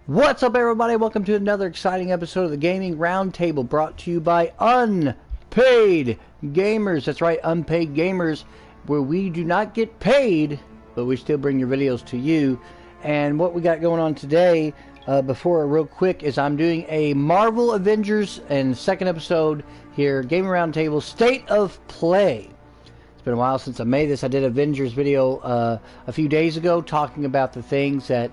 What's up, everybody? Welcome to another exciting episode of the Gaming Roundtable, brought to you by Unpaid Gamers. That's right, Unpaid Gamers, where we do not get paid, but we still bring your videos to you. And what we got going on today, real quick, is I'm doing a Marvel Avengers and second episode here, Gaming Roundtable State of Play. It's been a while since I made this. I did an Avengers video a few days ago talking about the things that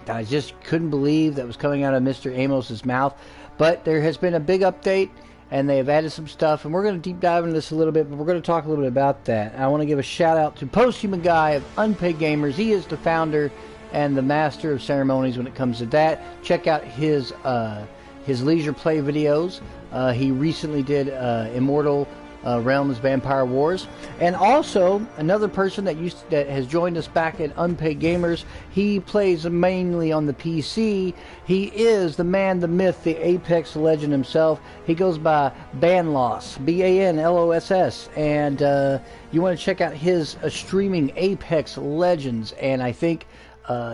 I just couldn't believe that was coming out of Mr. Amos's mouth. But there has been a big update, and they have added some stuff, and we're going to deep dive into this a little bit, but we're going to talk a little bit about that. I want to give a shout out to Posthuman Guy of Unpaid Gamers. He is the founder and the master of ceremonies when it comes to that. Check out his leisure play videos. He recently did Immortal Realms Vampire Wars, and also another person that has joined us back at Unpaid Gamers. He plays mainly on the PC. He is the man, the myth, the Apex legend himself. He goes by Banloss, Banloss, and you want to check out his streaming Apex Legends, and I think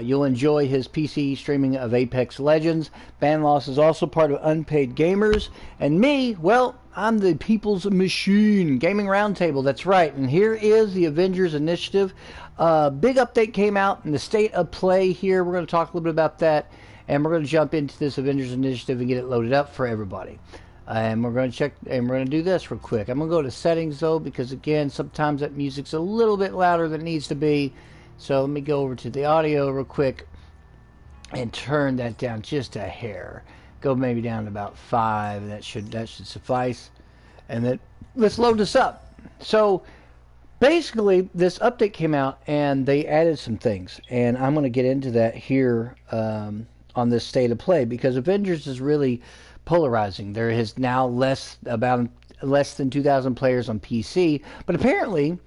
you'll enjoy his PC streaming of Apex Legends. Banloss is also part of Unpaid Gamers. And me, well, I'm the People's Machine, Gaming Roundtable, that's right. And here is the Avengers Initiative. Big update came out in the State of Play here. We're going to talk a little bit about that. And we're going to jump into this Avengers Initiative and get it loaded up for everybody. And we're going to check, and we're going to do this real quick. I'm going to go to settings, though, because, again, sometimes that music's a little bit louder than it needs to be. So let me go over to the audio real quick and turn that down just a hair. Go maybe down to about 5. That should suffice. And then let's load this up. So basically, this update came out and they added some things, and I'm going to get into that here on this State of Play, because Avengers is really polarizing. There is now less than 2,000 players on PC, but apparently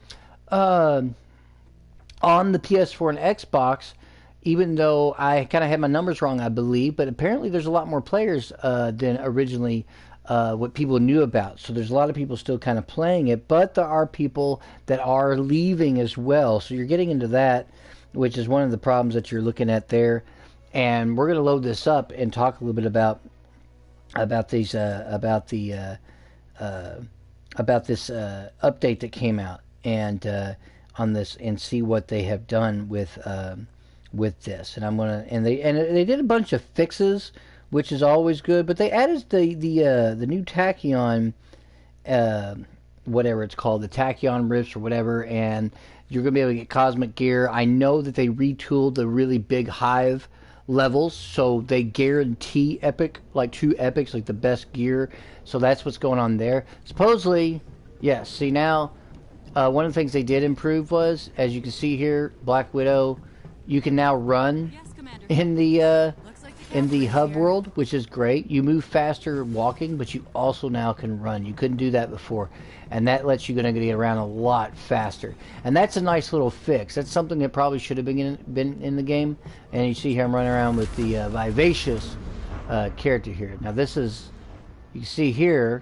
on the PS4 and Xbox, even though I kind of had my numbers wrong, I believe, but apparently there's a lot more players than originally what people knew about. So there's a lot of people still kind of playing it, but there are people that are leaving as well. So you're getting into that, which is one of the problems that you're looking at there. And we're going to load this up and talk a little bit about this update that came out, and on this, and see what they have done with this. And they did a bunch of fixes, which is always good. But they added the new Tachyon, whatever it's called, the Tachyon Rifts or whatever, and you're gonna be able to get cosmic gear. I know that they retooled the really big hive levels, so they guarantee epic, like true epics, like the best gear. So that's what's going on there. Supposedly, yes. See now. One of the things they did improve was, as you can see here, Black Widow, you can now run in the hub world, which is great. You move faster walking, but you also now can run. You couldn't do that before, and that lets you get around a lot faster. And that's a nice little fix. That's something that probably should have been in the game. And you see here I'm running around with the Vivacious character here. Now this is, you can see here,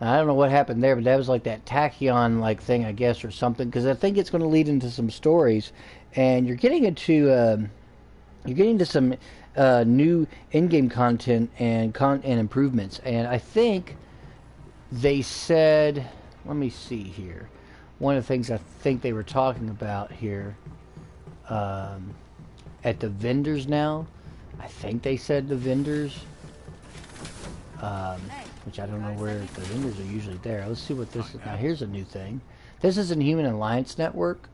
I don't know what happened there, but that was like that Tachyon like thing, I guess, or something, because I think it's going to lead into some stories, and you're getting into some new in-game content and improvements. And I think they said, let me see here, one of the things I think they were talking about here at the vendors now, I think they said the vendors, which I don't know where the vendors are usually there. Let's see what this is. Now here's a new thing. This is in Human Alliance Network.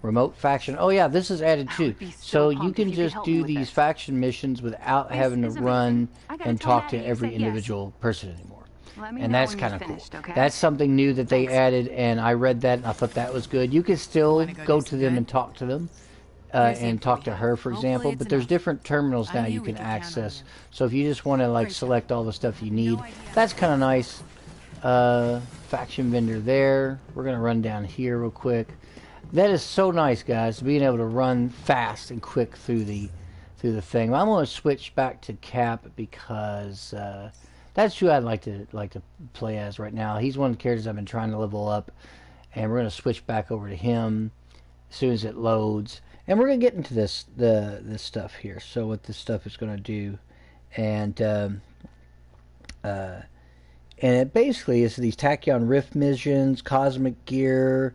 Remote faction. Oh yeah, this is added too. So you can just do these faction missions without having to run and talk to every individual person anymore. And that's kind of cool. That's something new that they added, and I read that and I thought that was good. You can still go to them and talk to them. And talk to her, for example, but there's different terminals now you can access. So if you just want to like select all the stuff you need, that's kind of nice. Faction vendor there. We're gonna run down here real quick. That is so nice, guys, being able to run fast and quick through the thing. I'm gonna switch back to Cap because that's who I'd like to play as right now. He's one of the characters I've been trying to level up, and we're gonna switch back over to him. as soon as it loads. And we're going to get into this stuff here. So what this stuff is going to do. And it basically is these Tachyon Rift missions, cosmic gear,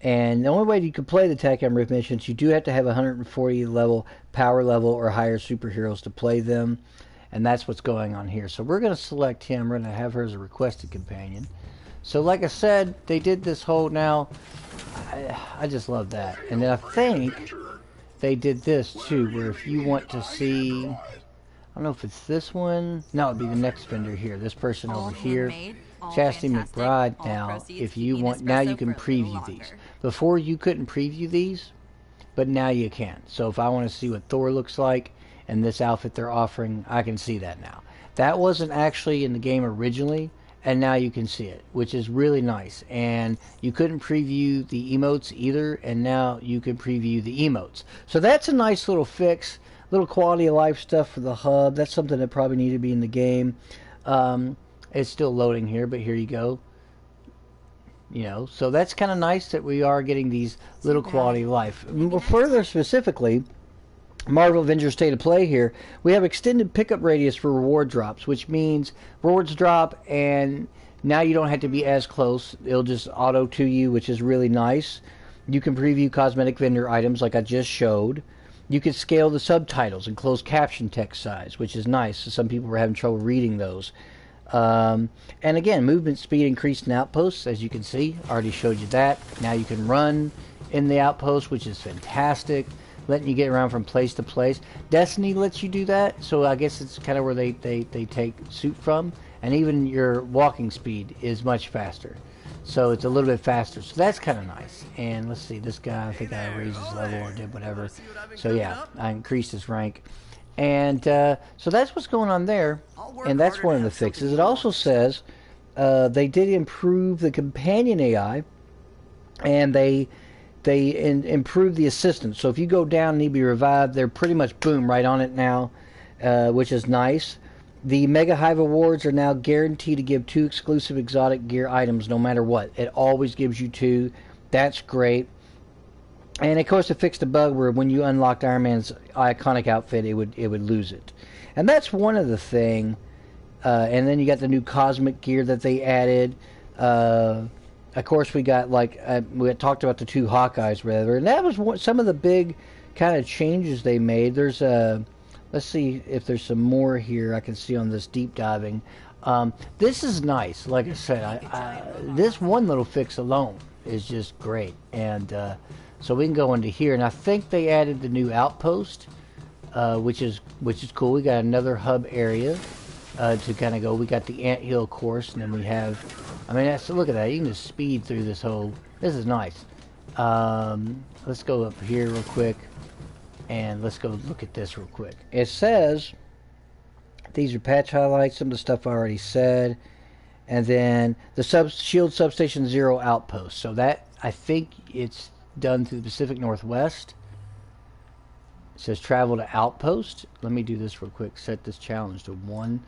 and the only way you can play the Tachyon Rift missions, you do have to have 140 level power level or higher superheroes to play them, and that's what's going on here. So we're going to select him. We're going to have her as a requested companion. So like I said, they did this whole now. I just love that. And then I think they did this too, where if you want to see, I don't know if it's this one. No, it'd be the next vendor here. This person over here, Chastity McBride. Now, if you want, now you can preview these. Before you couldn't preview these, but now you can. So if I want to see what Thor looks like and this outfit they're offering, I can see that now. That wasn't actually in the game originally, and now you can see it, which is really nice. And you couldn't preview the emotes either, and now you can preview the emotes. So that's a nice little fix. Little quality of life stuff for the hub. That's something that probably need to be in the game. It's still loading here, but here you go. You know, so that's kind of nice that we are getting these little quality of life. Further specifically, Marvel Avengers State of Play here, we have extended pickup radius for reward drops, which means rewards drop and now you don't have to be as close. It'll just auto to you, which is really nice. You can preview cosmetic vendor items like I just showed. You can scale the subtitles and close caption text size, which is nice. So some people were having trouble reading those. And again, movement speed increased in outposts, as you can see. Already showed you that. Now you can run in the outpost, which is fantastic. Letting you get around from place to place. Destiny lets you do that, so I guess it's kind of where they take suit from. And even your walking speed is much faster. So it's a little bit faster. So that's kind of nice. And let's see, this guy, I think I raised his level or did whatever. So yeah, I increased his rank. And so that's what's going on there. And that's one of the fixes. It also says they did improve the companion AI. And they improved the assistance. So if you go down and need to be revived, they're pretty much boom right on it now, which is nice. The Mega Hive Awards are now guaranteed to give 2 exclusive exotic gear items no matter what. It always gives you 2. That's great. And of course it fixed a bug where when you unlocked Iron Man's iconic outfit, it would lose it. And that's one of the thing. And then you got the new cosmic gear that they added. Of course we got we had talked about the 2 Hawkeyes rather, and that was some of the big kind of changes they made. There's let's see if there's some more here I can see on this deep diving. This is nice. Like I said, this one little fix alone is just great. And so we can go into here, and I think they added the new outpost, which is cool. We got another hub area to kind of go. We got the anthill course, and then we have, I mean, look at that. You can just speed through this whole. This is nice. Let's go up here real quick. And let's go look at this real quick. It says, these are patch highlights, some of the stuff I already said. And then the Shield Substation 0 outpost. So that, I think it's done through the Pacific Northwest. It says travel to outpost. Let me do this real quick. Set this challenge to 1.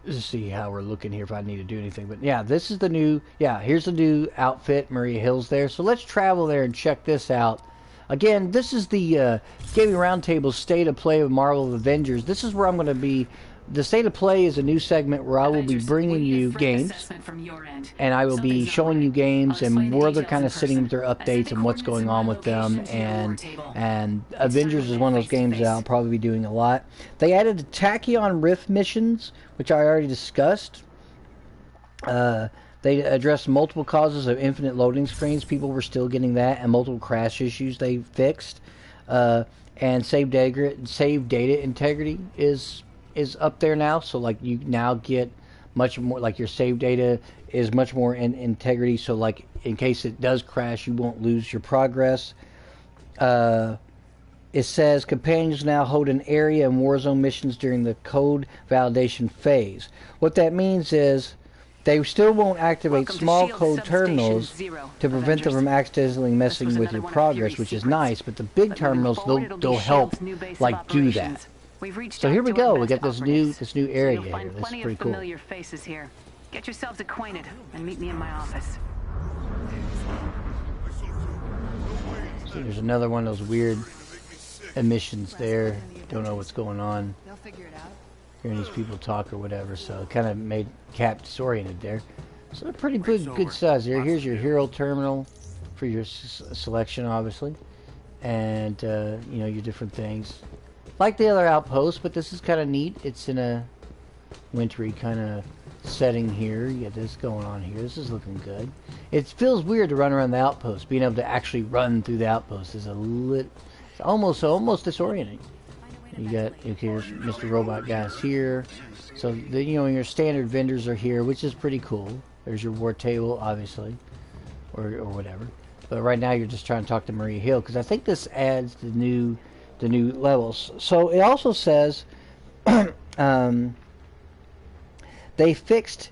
Let's see how we're looking here if I need to do anything. But yeah, this is the new, here's the new outfit. Maria Hill's there. So let's travel there and check this out. Again, this is the Gaming Roundtable State of Play of Marvel Avengers. This is where I'm going to be. The State of Play is a new segment where I will be bringing you games, and I will be showing you games and where they're kind of sitting with their updates and what's going on with them. And Avengers is one of those games that I'll probably be doing a lot. They added the Tachyon Rift missions, which I already discussed. They addressed multiple causes of infinite loading screens. People were still getting that, and multiple crash issues they fixed. And save data integrity is up there now. So like you now get much more, like your save data is much more in integrity. So like in case it does crash, you won't lose your progress. It says companions now hold an area in Warzone missions during the code validation phase. What that means is they still won't activate small code terminals to prevent them from accidentally messing with your progress, which is nice, but the big terminals, they'll help like do that. So here we go. We got this new area here. This is pretty cool. Get yourselves acquainted and meet me in my office. So there's another one of those weird emissions there. Don't know what's going on. They'll figure it out. Hearing these people talk or whatever, so it kind of made Cap disoriented there. So they're pretty good size here. Here's your hero terminal for your selection, obviously, and you know, your different things. Like the other outposts, but this is kind of neat. It's in a wintry kind of setting here. You got this going on here. This is looking good. It feels weird to run around the outpost. Being able to actually run through the outpost is it's almost disorienting. You got, here's Mr. Robot guys here. So you know, your standard vendors are here, which is pretty cool. There's your war table, obviously, or whatever. But right now you're just trying to talk to Maria Hill, because I think this adds the new levels. So it also says they fixed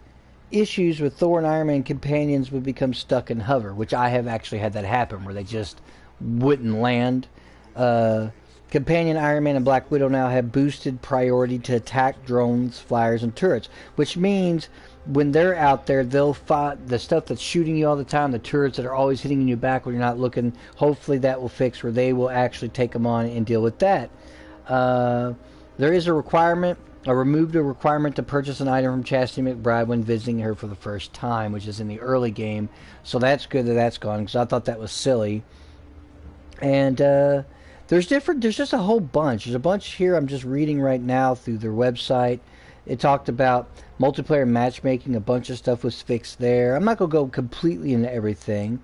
issues with Thor and Iron Man companions would become stuck in hover, which I have actually had that happen, where they just wouldn't land. Companion Iron Man and Black Widow now have boosted priority to attack drones, flyers, and turrets, which means when they're out there, they'll fight the stuff that's shooting you all the time, the turrets that are always hitting you back when you're not looking. Hopefully that will fix where they will actually take them on and deal with that. There is a requirement, removed a requirement to purchase an item from Chastity McBride when visiting her for the first time, which is in the early game. So that's good that that's gone, because I thought that was silly. And there's just a whole bunch. There's a bunch here I'm just reading right now through their website. It talked about multiplayer matchmaking. A bunch of stuff was fixed there. I'm not going to go completely into everything.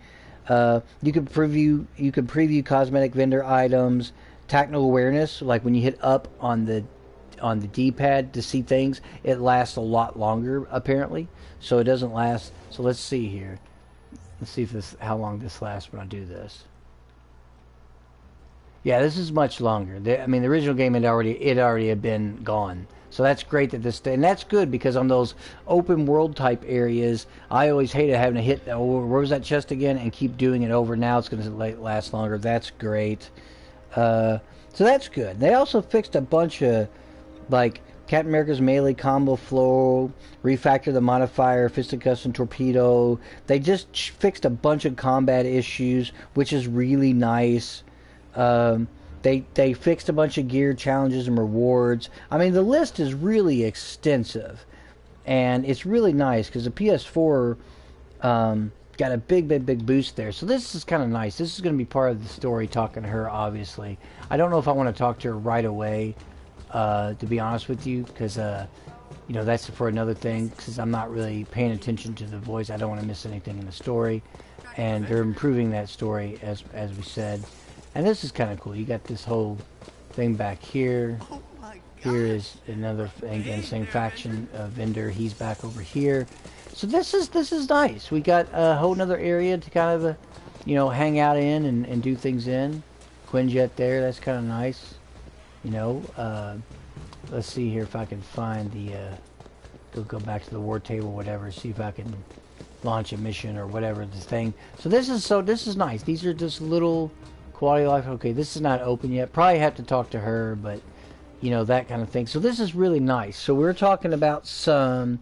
You can preview cosmetic vendor items, technical awareness, like when you hit up on the D-pad to see things, it lasts a lot longer apparently. So it doesn't last. So let's see here. Let's see if how long this lasts when I do this. Yeah, this is much longer. I mean, the original game had already been gone. So that's great that and that's good, because on those open world type areas, I always hated having to hit, where was that chest again, and keep doing it over. Now it's going to last longer. That's great. So that's good. They also fixed a bunch of, like, Captain America's melee combo flow, refactored the modifier, fisticuffs and torpedo. They just fixed a bunch of combat issues, which is really nice. They fixed a bunch of gear challenges and rewards. I mean, the list is really extensive, and it's really nice because the PS4 got a big boost there. So this is kind of nice. This is going to be part of the story, talking to her, obviously. I don't know if I want to talk to her right away, to be honest with you, because you know, that's for another thing, because I'm not really paying attention to the voice. I don't want to miss anything in the story, and they're improving that story as we said. And this is kind of cool. You got this whole thing back here. Here is another thing, again, same faction vendor. He's back over here. So this is nice. We got a whole nother area to kind of you know, hang out in and do things in. Quinjet there. That's kind of nice. You know, let's see here if I can find the go back to the war table, whatever. See if I can launch a mission or whatever this thing. So this is nice. These are just little quality of life. Okay, this is not open yet. Probably have to talk to her, but you know, that kind of thing. So this is really nice. So we're talking about some.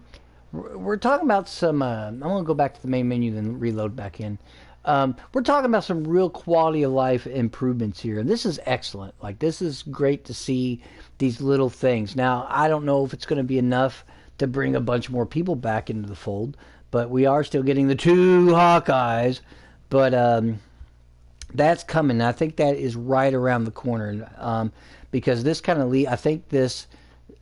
I'm gonna go back to the main menu, then reload back in. We're talking about some real quality of life improvements here, and this is excellent. Like, this is great to see these little things. Now, I don't know if it's going to be enough to bring a bunch more people back into the fold, but we are still getting the 2 Hawkeyes. But that's coming. I think that is right around the corner, because this kind of I think this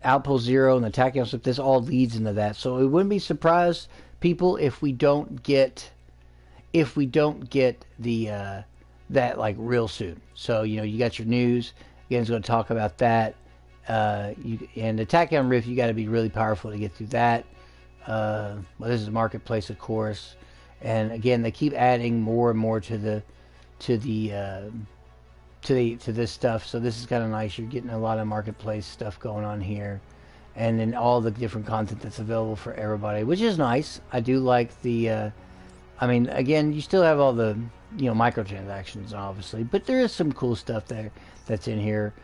Outpost Zero and the Tachyon stuff, this all leads into that. So it wouldn't be surprised, people, if we don't get the that like real soon. So, you know, you got your news. Again, it's going to talk about that. And the Tachyon Rift, you got to be really powerful to get through that. Well, this is the marketplace, of course. And again, they keep adding more and more to this stuff. So this is kind of nice. You're getting a lot of marketplace stuff going on here, and then all the different content that's available for everybody, which is nice. I do like the. I mean, again, you still have all the, you know, microtransactions, obviously, but there is some cool stuff there that's in here.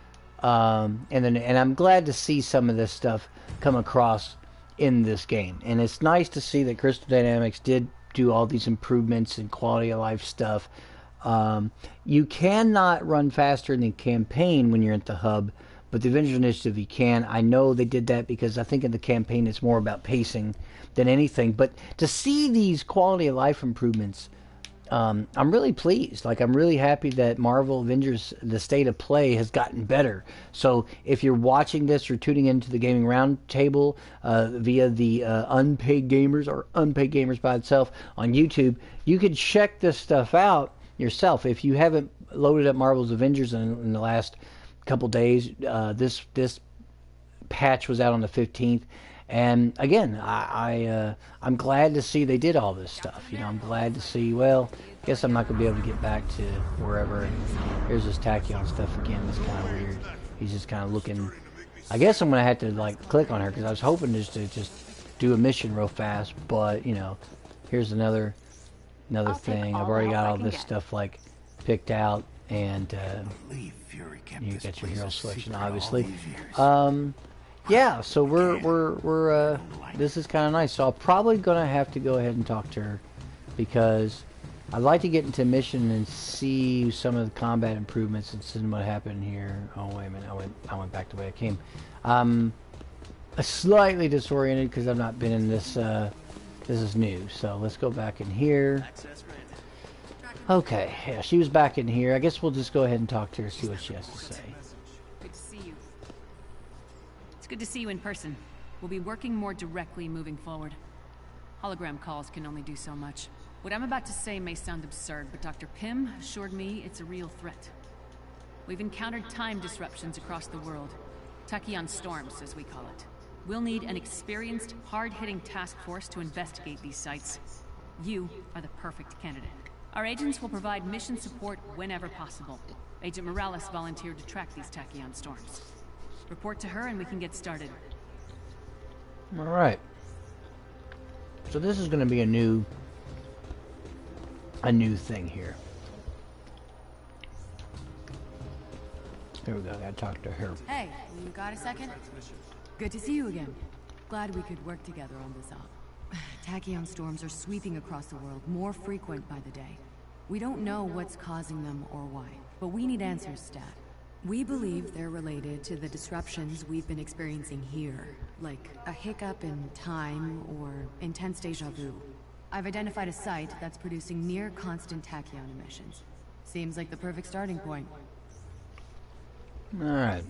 And I'm glad to see some of this stuff come across in this game, and it's nice to see that Crystal Dynamics did do all these improvements and quality of life stuff. You cannot run faster in the campaign when you're at the hub, but the Avengers Initiative you can. I know they did that because I think in the campaign it's more about pacing than anything. But to see these quality of life improvements, I'm really pleased. Like, I'm really happy that Marvel Avengers, the state of play has gotten better. So if you're watching this or tuning into the Gaming Roundtable via the Unpaid Gamers or Unpaid Gamers by itself on YouTube, you can check this stuff out yourself. If you haven't loaded up Marvel's Avengers in the last couple days, this patch was out on the 15th. And again, I'm glad to see they did all this stuff. You know, I'm glad to see. Well, I guess I'm not gonna be able to get back to wherever. And here's this Tachyon stuff again. It's kind of weird. He's just kind of looking. I guess I'm gonna have to like click on her because I was hoping just to do a mission real fast. But you know, here's another thing. I've already got all this stuff like picked out, and you got your hero selection, obviously. Yeah, so we're this is kind of nice. So I'm probably gonna have to go ahead and talk to her because I'd like to get into mission and see some of the combat improvements and see what happened here. Oh wait a minute, I went back the way I came. Slightly disoriented because I've not been in this. This is new, so let's go back in here. Okay, yeah, she was back in here. I guess we'll just go ahead and talk to her, see what she has to say. Good to see you. It's good to see you in person. We'll be working more directly moving forward. Hologram calls can only do so much. What I'm about to say may sound absurd, but Dr. Pym assured me it's a real threat. We've encountered time disruptions across the world. Tachyon Storms, as we call it. We'll need an experienced, hard-hitting task force to investigate these sites. You are the perfect candidate. Our agents will provide mission support whenever possible. Agent Morales volunteered to track these Tachyon Storms. Report to her and we can get started. Alright. So this is going to be a new thing here. There we go. I gotta talk to her. Hey, you got a second? Good to see you again. Glad we could work together on this op. Tachyon storms are sweeping across the world, more frequent by the day. We don't know what's causing them or why, but we need answers, Stat. We believe they're related to the disruptions we've been experiencing here, like a hiccup in time or intense deja vu. I've identified a site that's producing near constant tachyon emissions. Seems like the perfect starting point. Alright.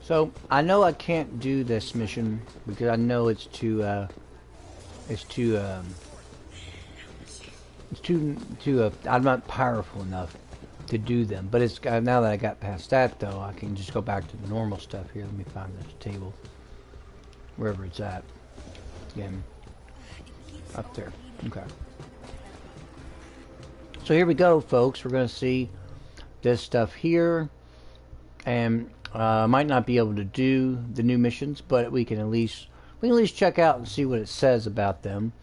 So, I know I can't do this mission because I know it's too I'm not powerful enough to do them. But it's now that I got past that though, I can just go back to the normal stuff here. Let me find this table. Wherever it's at. Again. Up there. Okay. So here we go, folks. We're gonna see this stuff here. And might not be able to do the new missions, but we can at least check out and see what it says about them.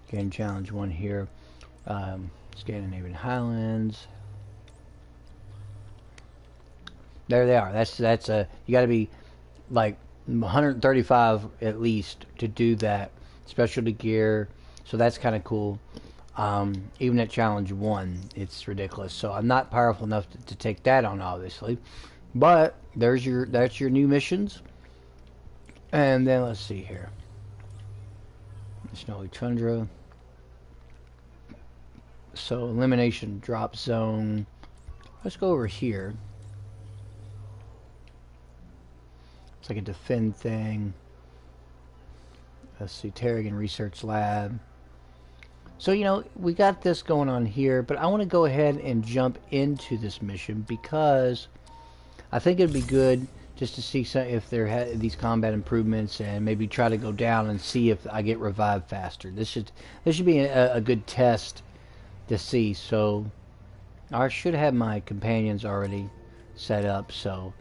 Again, challenge 1 here. Scandinavian Highlands. There they are. That's a you got to be like 135 at least to do that. Specialty gear. So that's kind of cool. Even at challenge 1, it's ridiculous. So I'm not powerful enough to take that on, obviously. But that's your new missions. And then let's see here. Snowy Tundra. So elimination drop zone. Let's go over here. It's like a defend thing. Let's see, Terrigan Research Lab. So, you know, we got this going on here, but I want to go ahead and jump into this mission because I think it'd be good just to see if there had these combat improvements and maybe try to go down and see if I get revived faster. This should be a good test to see. So I should have my companions already set up. So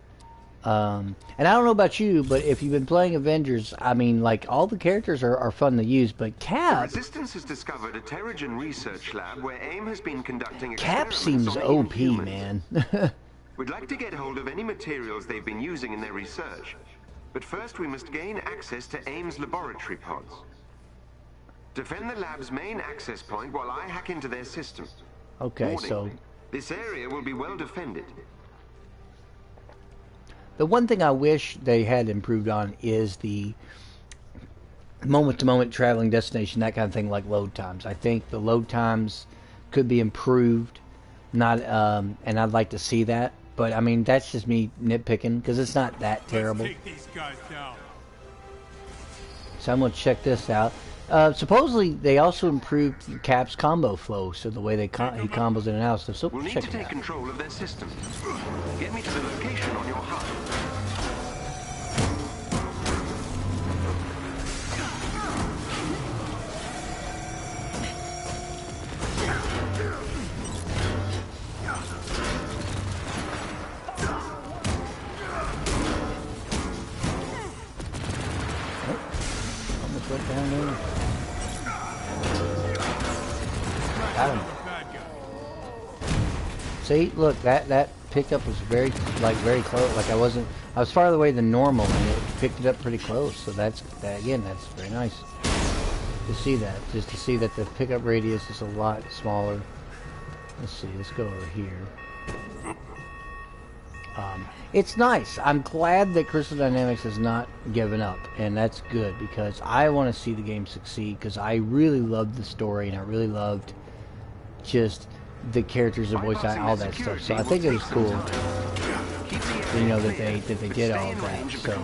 and I don't know about you, but if you've been playing Avengers, I mean, like, all the characters are fun to use, but Cap... The Resistance has discovered a Terrigen research lab where AIM has been conducting Cap experiments seems on OP, humans. man. We'd like to get hold of any materials they've been using in their research. But first we must gain access to AIM's laboratory pods. Defend the lab's main access point while I hack into their system. Okay, Warning, so this area will be well defended. the one thing I wish they had improved on is the moment-to-moment traveling destination, that kind of thing, like load times. I think the load times could be improved, not, and I'd like to see that. But I mean, that's just me nitpicking because it's not that terrible. Let's take these guys down. So I'm gonna check this out. Supposedly, they also improved Cap's combo flow, so the way they he combos in and out stuff. So We'll need check to it take out. control of their system. Get me to the location on your HUD. Almost went down there. Got him. See, look, that pickup was very close. Like I was farther away than normal, and it picked it up pretty close. So that's again, that's very nice to see that. Just to see that the pickup radius is a lot smaller. Let's see. Let's go over here. It's nice. I'm glad that Crystal Dynamics has not given up, and that's good because I want to see the game succeed because I really loved the story and I really loved just the characters, the voice acting, all that stuff. So I think it was cool, you know, that they did all of that. So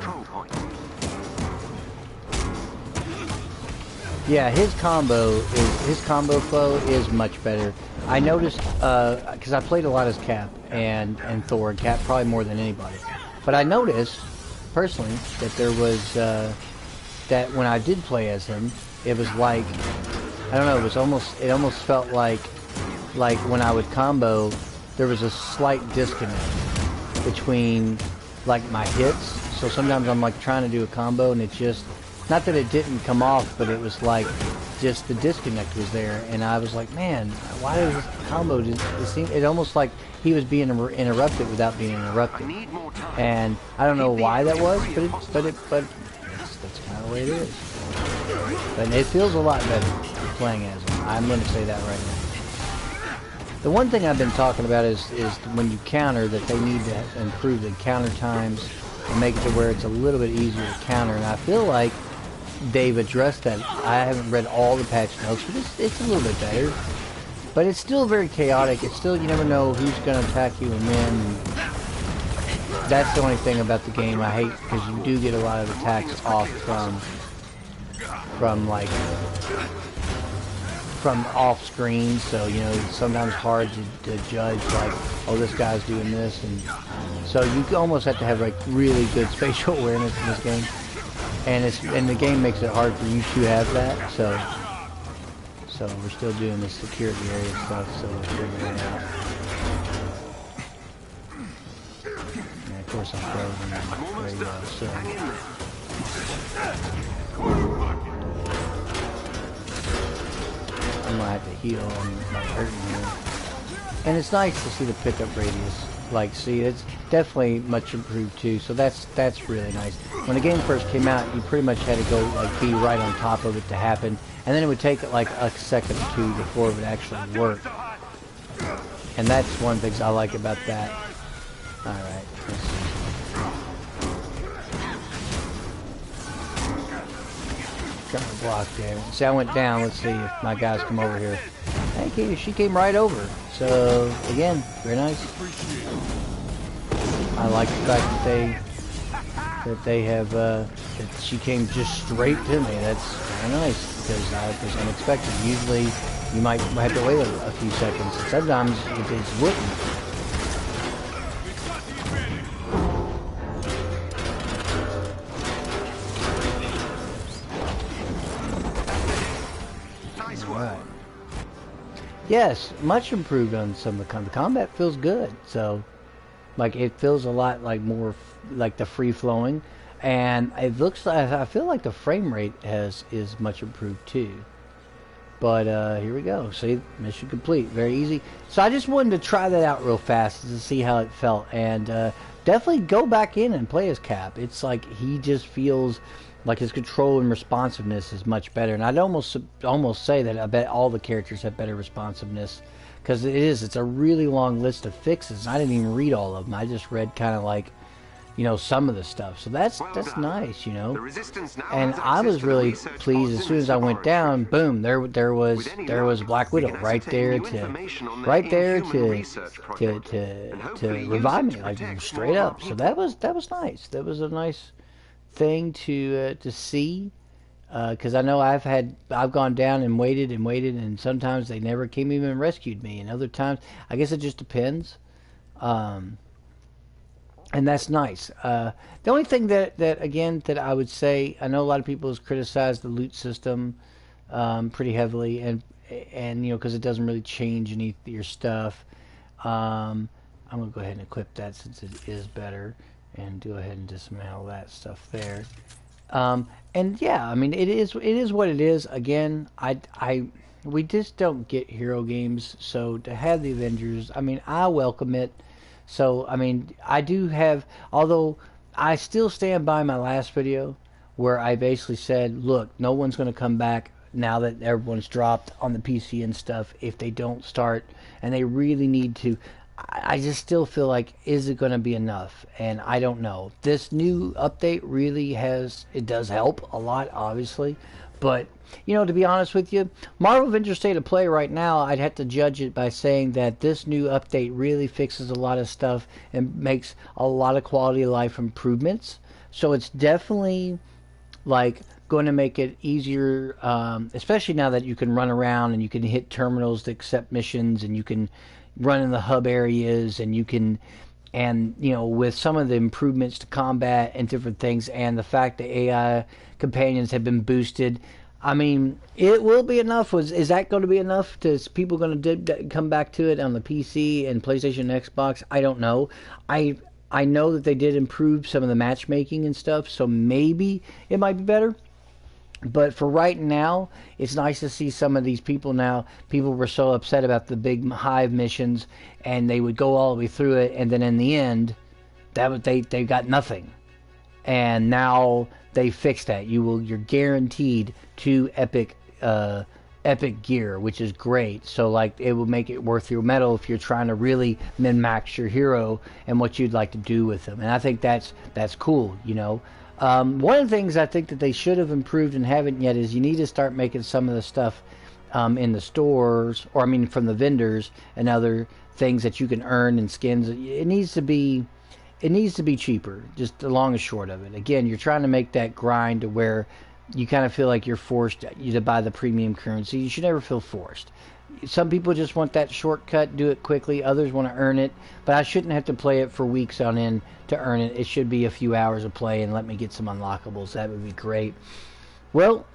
yeah, his combo flow is much better. I noticed because I played a lot as Cap and Thor, and Cap probably more than anybody. But I noticed personally that there was that when I did play as him, it was like, I don't know, it almost felt like when I would combo, there was a slight disconnect between like my hits. So sometimes I'm like trying to do a combo and it just, not that it didn't come off, but it was like just the disconnect was there, and I was like, man, why does this combo just seem? It almost like he was being interrupted without being interrupted, and I don't know why that was, but that's kind of the way it is. But it feels a lot better playing as him. I'm going to say that right now. The one thing I've been talking about is when you counter, that they need to improve the counter times and make it to where it's a little bit easier to counter, and I feel like they've addressed that. I haven't read all the patch notes, but it's a little bit better. But it's still very chaotic. It's still, you never know who's going to attack you and when. And that's the only thing about the game I hate, because you do get a lot of attacks off from off screen. So, you know, it's sometimes hard to judge, like, oh, this guy's doing this. And so you almost have to have, like, really good spatial awareness in this game. And the game makes it hard for you to have that, so we're still doing the security area stuff, so we're figuring it out. And of course I'm frozen radio, so I'm gonna have to heal, I'm like hurting here. And it's nice to see the pickup radius. Like, see, it's definitely much improved too, so that's really nice. When the game first came out, you pretty much had to go, like, be right on top of it to happen, and then it would take like a second or two before it would actually work. And that's one of the things I like about that. Alright, let's see. Trying to block there. See, I went down. Let's see if my guys come over here. Thank you. She came right over. So, again, very nice. I like the fact that they have, that she came just straight to me. That's very nice, because it was unexpected. Usually, you might have to wait a few seconds. Sometimes it wouldn't. Right. Yes, much improved on some of the combat. Feels good. So, like, it feels a lot like more like the free flowing, and it looks like, I feel like the frame rate is much improved too. But here we go. See, mission complete. Very easy. So I just wanted to try that out real fast to see how it felt, and definitely go back in and play as Cap. It's like he just feels Like his control and responsiveness is much better, and I'd almost say that I bet all the characters have better responsiveness, because it's a really long list of fixes. I didn't even read all of them. I just read kind of like, you know, some of the stuff. So that's nice, you know. And I was really pleased as soon as I went down. Boom! There was Black Widow right there to revive me, like straight up. So that was nice. That was a nice thing to see, because I know I've gone down and waited, and sometimes they never came even and rescued me, and other times I guess it just depends, and that's nice. The only thing that again that I would say, I know a lot of people has criticized the loot system pretty heavily, and you know, because it doesn't really change any of your stuff. I'm gonna go ahead and equip that since it is better, and go ahead and dismantle that stuff there. And yeah, I mean, it is what it is. Again, we just don't get hero games, so to have the Avengers, I mean, I welcome it. So, I mean, I do have, although I still stand by my last video where I basically said, look, no one's going to come back now that everyone's dropped on the PC and stuff if they don't start, and they really need to. I just still feel like, is it going to be enough? And I don't know. This new update really it does help a lot, obviously. But, you know, to be honest with you, Marvel Avengers State of Play right now, I'd have to judge it by saying that this new update really fixes a lot of stuff and makes a lot of quality of life improvements. So it's definitely, like, going to make it easier, especially now that you can run around and you can hit terminals to accept missions, and you can run in the hub areas, and you can, and you know, with some of the improvements to combat and different things, and the fact that AI companions have been boosted, I mean, it will be enough. Is that going to be enough? Is people going to come back to it on the PC and PlayStation and Xbox? I don't know. I know that they did improve some of the matchmaking and stuff, so maybe it might be better. But for right now, it's nice to see some of these people now. People were so upset about the big hive missions, and they would go all the way through it, and then in the end, they got nothing. And now they fixed that. You're guaranteed 2 epic gear, which is great. So like, it will make it worth your metal if you're trying to really min-max your hero and what you'd like to do with them. And I think that's cool, you know. One of the things I think that they should have improved and haven't yet is you need to start making some of the stuff in the stores, or I mean from the vendors and other things that you can earn and skins. It needs to be cheaper, just the long and short of it. Again, you're trying to make that grind to where you kind of feel like you're forced to buy the premium currency. You should never feel forced. Some people just want that shortcut, do it quickly. Others want to earn it, but I shouldn't have to play it for weeks on end to earn it. It should be a few hours of play and let me get some unlockables. That would be great. Well,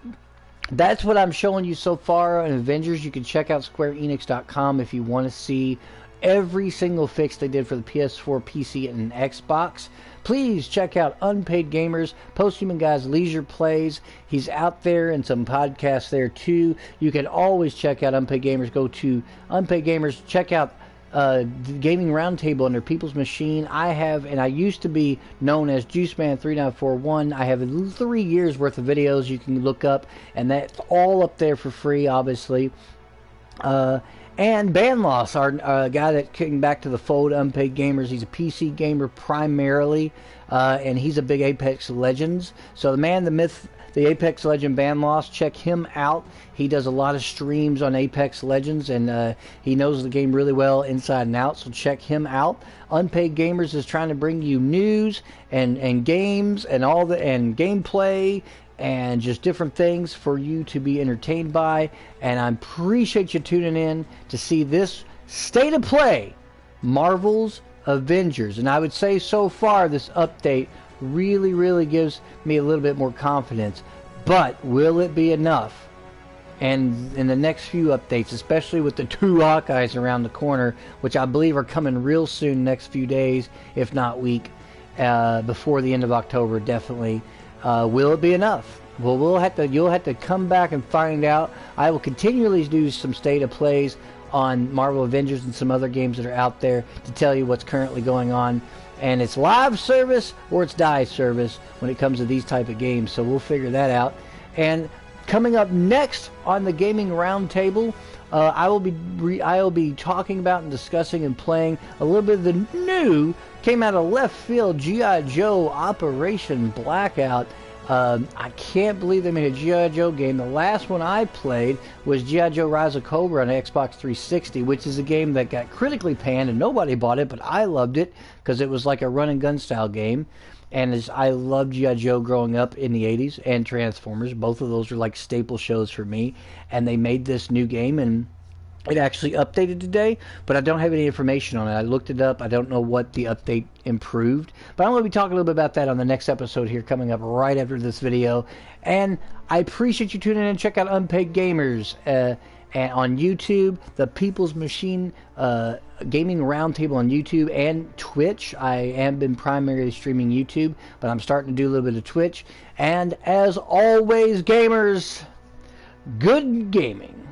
that's what I'm showing you so far on Avengers. You can check out SquareEnix.com if you want to see every single fix they did for the PS4, PC, and Xbox. Please check out Unpaid Gamers, Posthuman Guy's Leisure Plays. He's out there and some podcasts there too. You can always check out Unpaid Gamers. Go to Unpaid Gamers. Check out the Gaming Roundtable under People's Machine. I used to be known as JuiceMan3941. I have 3 years worth of videos you can look up, and that's all up there for free, obviously. And Banloss, our guy that came back to the fold, Unpaid Gamers. He's a PC gamer primarily, and he's a big Apex Legends. So the man, the myth, the Apex Legend Banloss, check him out. He does a lot of streams on Apex Legends, and he knows the game really well inside and out, so check him out. Unpaid Gamers is trying to bring you news and games and and gameplay and just different things for you to be entertained by. And I appreciate you tuning in to see this state of play, Marvel's Avengers. And I would say so far this update really gives me a little bit more confidence. But will it be enough? And in the next few updates, especially with the 2 Hawkeyes around the corner, which I believe are coming real soon, next few days, if not week, before the end of October, definitely. Will it be enough? Well, you'll have to come back and find out. I will continually do some state of plays on Marvel Avengers and some other games that are out there to tell you what's currently going on. and it's live service or it's die service when it comes to these type of games. So we'll figure that out. And coming up next on the Gaming Roundtable, I will be talking about and discussing and playing a little bit of the new, came out of left field, G.I. Joe Operation Blackout. I can't believe they made a G.I. Joe game. The last one I played was G.I. Joe Rise of Cobra on Xbox 360, which is a game that got critically panned and nobody bought it, but I loved it because it was like a run and gun style game. And I loved G.I. Joe growing up in the 80s, and Transformers. Both of those were like staple shows for me. And they made this new game, and it actually updated today, but I don't have any information on it. I looked it up. I don't know what the update improved. But I'm going to be talking a little bit about that on the next episode here coming up right after this video. And I appreciate you tuning in and check out Unpaid Gamers and on YouTube, the People's Machine Gaming Roundtable on YouTube and Twitch. I have been primarily streaming YouTube, but I'm starting to do a little bit of Twitch. And as always, gamers, good gaming.